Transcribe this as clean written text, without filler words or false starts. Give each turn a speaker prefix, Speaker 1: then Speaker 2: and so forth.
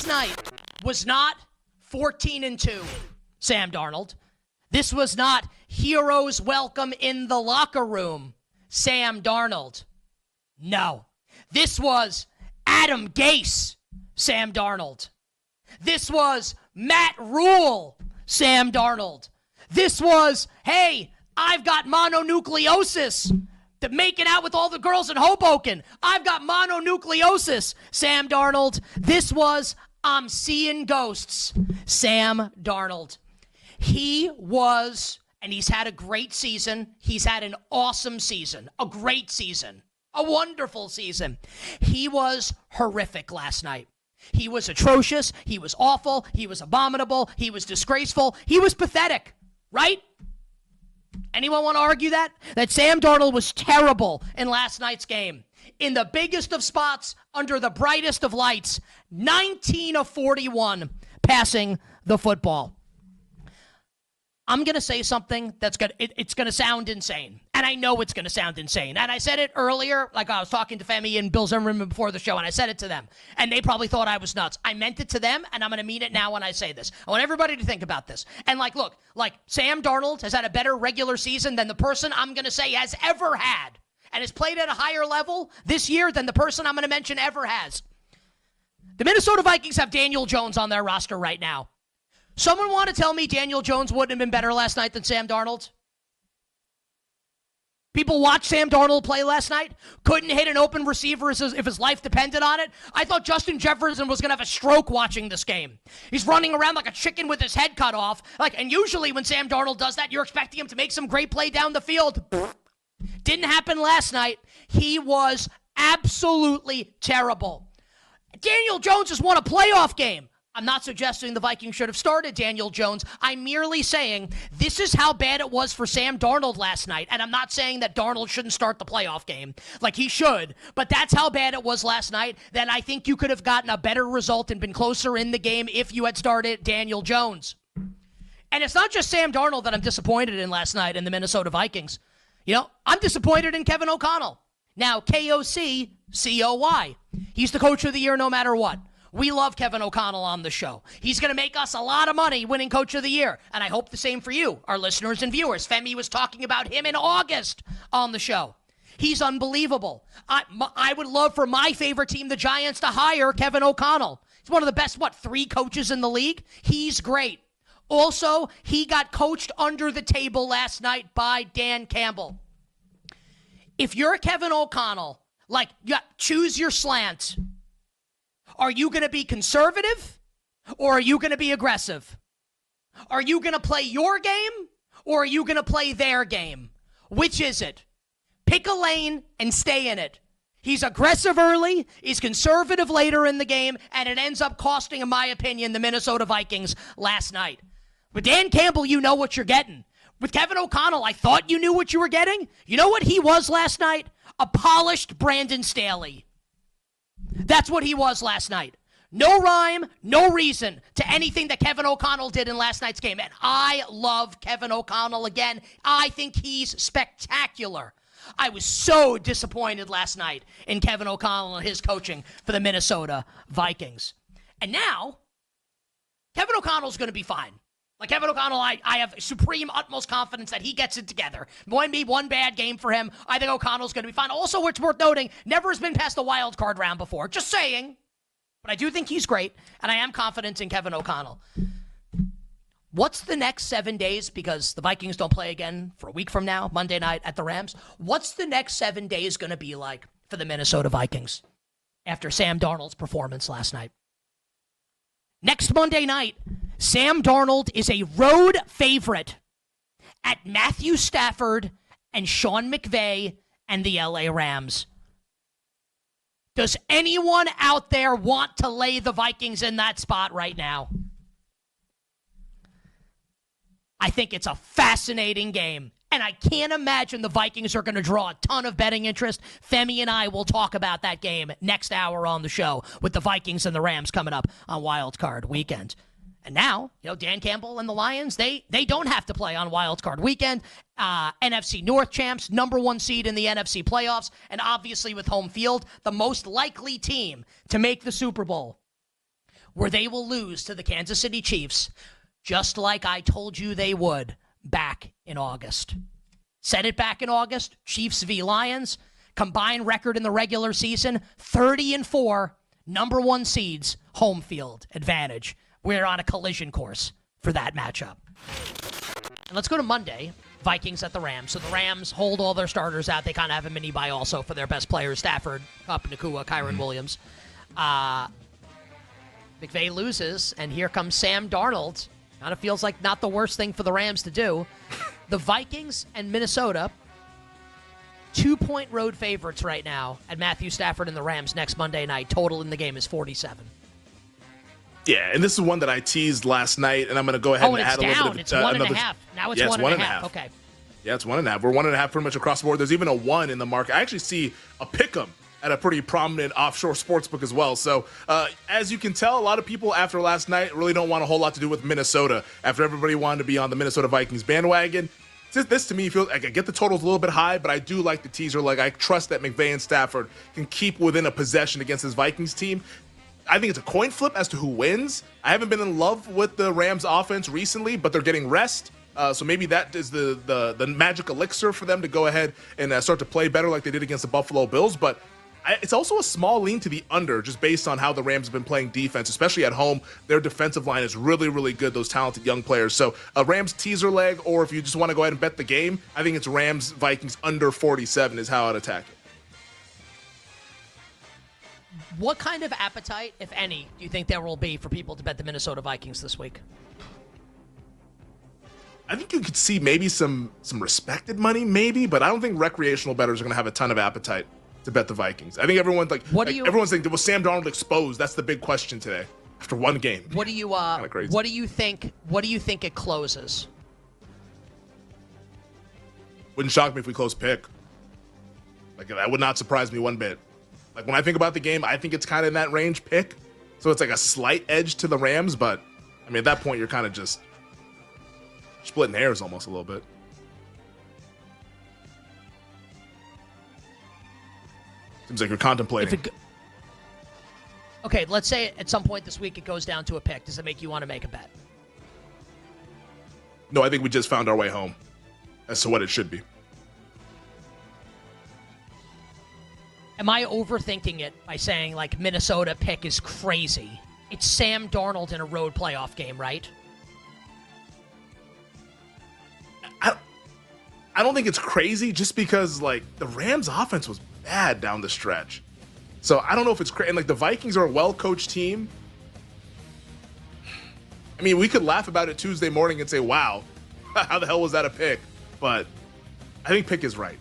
Speaker 1: last night was not 14-2, Sam Darnold. This was not heroes welcome in the locker room, Sam Darnold. No. This was Adam Gase, Sam Darnold. This was Matt Rule, Sam Darnold. This was, hey, I've got mononucleosis. Making out with all the girls in Hoboken. I've got mononucleosis, Sam Darnold. This was, I'm seeing ghosts, Sam Darnold. He was, and he's had a great season. He's had an awesome season, a great season, a wonderful season. He was horrific last night. He was atrocious. He was awful. He was abominable. He was disgraceful. He was pathetic, right? Anyone want to argue that? That Sam Darnold was terrible in last night's game. In the biggest of spots, under the brightest of lights, 19 of 41 passing the football. I'm going to say something that's it's going to sound insane. And I know it's going to sound insane. And I said it earlier, like I was talking to Femi and Bill Zimmerman before the show, and I said it to them. And they probably thought I was nuts. I meant it to them, and I'm going to mean it now when I say this. I want everybody to think about this. And look, Sam Darnold has had a better regular season than the person I'm going to say has ever had. And has played at a higher level this year than the person I'm going to mention ever has. The Minnesota Vikings have Daniel Jones on their roster right now. Someone want to tell me Daniel Jones wouldn't have been better last night than Sam Darnold? People watched Sam Darnold play last night, couldn't hit an open receiver if his life depended on it. I thought Justin Jefferson was going to have a stroke watching this game. He's running around like a chicken with his head cut off. And usually when Sam Darnold does that, you're expecting him to make some great play down the field. Didn't happen last night. He was absolutely terrible. Daniel Jones has won a playoff game. I'm not suggesting the Vikings should have started Daniel Jones. I'm merely saying this is how bad it was for Sam Darnold last night. And I'm not saying that Darnold shouldn't start the playoff game. He should. But that's how bad it was last night. That I think you could have gotten a better result and been closer in the game if you had started Daniel Jones. And it's not just Sam Darnold that I'm disappointed in last night in the Minnesota Vikings. I'm disappointed in Kevin O'Connell. Now, K-O-C-C-O-Y. He's the coach of the year no matter what. We love Kevin O'Connell on the show. He's going to make us a lot of money winning Coach of the Year. And I hope the same for you, our listeners and viewers. Femi was talking about him in August on the show. He's unbelievable. I would love for my favorite team, the Giants, to hire Kevin O'Connell. He's one of the best, 3 coaches in the league? He's great. Also, he got coached under the table last night by Dan Campbell. If you're Kevin O'Connell, choose your slant. Are you going to be conservative or are you going to be aggressive? Are you going to play your game or are you going to play their game? Which is it? Pick a lane and stay in it. He's aggressive early, he's conservative later in the game, and it ends up costing, in my opinion, the Minnesota Vikings last night. With Dan Campbell, you know what you're getting. With Kevin O'Connell, I thought you knew what you were getting. You know what he was last night? A polished Brandon Staley. That's what he was last night. No rhyme, no reason to anything that Kevin O'Connell did in last night's game. And I love Kevin O'Connell again. I think he's spectacular. I was so disappointed last night in Kevin O'Connell and his coaching for the Minnesota Vikings. And now, Kevin O'Connell's going to be fine. Kevin O'Connell, I have supreme, utmost confidence that he gets it together. Might be one bad game for him. I think O'Connell's going to be fine. Also, it's worth noting, never has been past the wild card round before. Just saying. But I do think he's great, and I am confident in Kevin O'Connell. What's the next 7 days? Because the Vikings don't play again for a week from now, Monday night at the Rams. What's the next 7 days going to be like for the Minnesota Vikings after Sam Darnold's performance last night? Next Monday night, Sam Darnold is a road favorite at Matthew Stafford and Sean McVay and the LA Rams. Does anyone out there want to lay the Vikings in that spot right now? I think it's a fascinating game. And I can't imagine the Vikings are going to draw a ton of betting interest. Femi and I will talk about that game next hour on the show with the Vikings and the Rams coming up on Wild Card Weekend. And now, Dan Campbell and the Lions, they don't have to play on Wild Card Weekend. NFC North champs, number 1 seed in the NFC playoffs, and obviously with home field, the most likely team to make the Super Bowl. where they will lose to the Kansas City Chiefs, just like I told you they would back in August. Said it back in August, Chiefs v. Lions, combined record in the regular season, 30-4, number one seeds, home field advantage. We're on a collision course for that matchup. And let's go to Monday, Vikings at the Rams. So the Rams hold all their starters out. They kind of have a mini bye also for their best players, Stafford, Kupp, Nakua, Kyron Williams. McVay loses, and here comes Sam Darnold. Kind of feels like not the worst thing for the Rams to do. The Vikings and Minnesota, 2-point road favorites right now at Matthew Stafford and the Rams next Monday night. Total in the game is 47.
Speaker 2: Yeah, and this is one that I teased last night, and I'm going to go ahead and add a little bit of
Speaker 1: it's 1.5. Now it's 1.5. Okay.
Speaker 2: Yeah, it's 1.5. We're 1.5 pretty much across the board. There's even a 1 in the market. I actually see a pick'em at a pretty prominent offshore sportsbook as well. So, as you can tell, a lot of people after last night really don't want a whole lot to do with Minnesota after everybody wanted to be on the Minnesota Vikings bandwagon. This to me feels like I get the totals a little bit high, but I do like the teaser. Like, I trust that McVay and Stafford can keep within a possession against this Vikings team. I think it's a coin flip as to who wins. I haven't been in love with the Rams offense recently, but they're getting rest. So maybe that is the magic elixir for them to go ahead and start to play better like they did against the Buffalo Bills. But it's also a small lean to the under just based on how the Rams have been playing defense, especially at home. Their defensive line is really, really good, those talented young players. So a Rams teaser leg, or if you just want to go ahead and bet the game, I think it's Rams Vikings under 47 is how I'd attack it.
Speaker 1: What kind of appetite, if any, do you think there will be for people to bet the Minnesota Vikings this week?
Speaker 2: I think you could see maybe some respected money, maybe, but I don't think recreational bettors are going to have a ton of appetite to bet the Vikings. I think everyone's everyone's thinking, was Sam Darnold exposed? That's the big question today after one game.
Speaker 1: What do you think? What do you think it closes?
Speaker 2: Wouldn't shock me if we close pick. Like, that would not surprise me one bit. Like, when I think about the game, I think it's kind of in that range pick. So it's like a slight edge to the Rams, but I mean, at that point, you're kind of just splitting hairs almost a little bit. Seems like you're contemplating.
Speaker 1: Okay, let's say at some point this week it goes down to a pick. Does it make you want to make a bet?
Speaker 2: No, I think we just found our way home as to what it should be.
Speaker 1: Am I overthinking it by saying, like, Minnesota pick is crazy? It's Sam Darnold in a road playoff game, right?
Speaker 2: I don't think it's crazy just because, like, the Rams' offense was bad down the stretch. So I don't know if it's crazy. And, like, the Vikings are a well-coached team. I mean, we could laugh about it Tuesday morning and say, wow, how the hell was that a pick? But I think pick is right.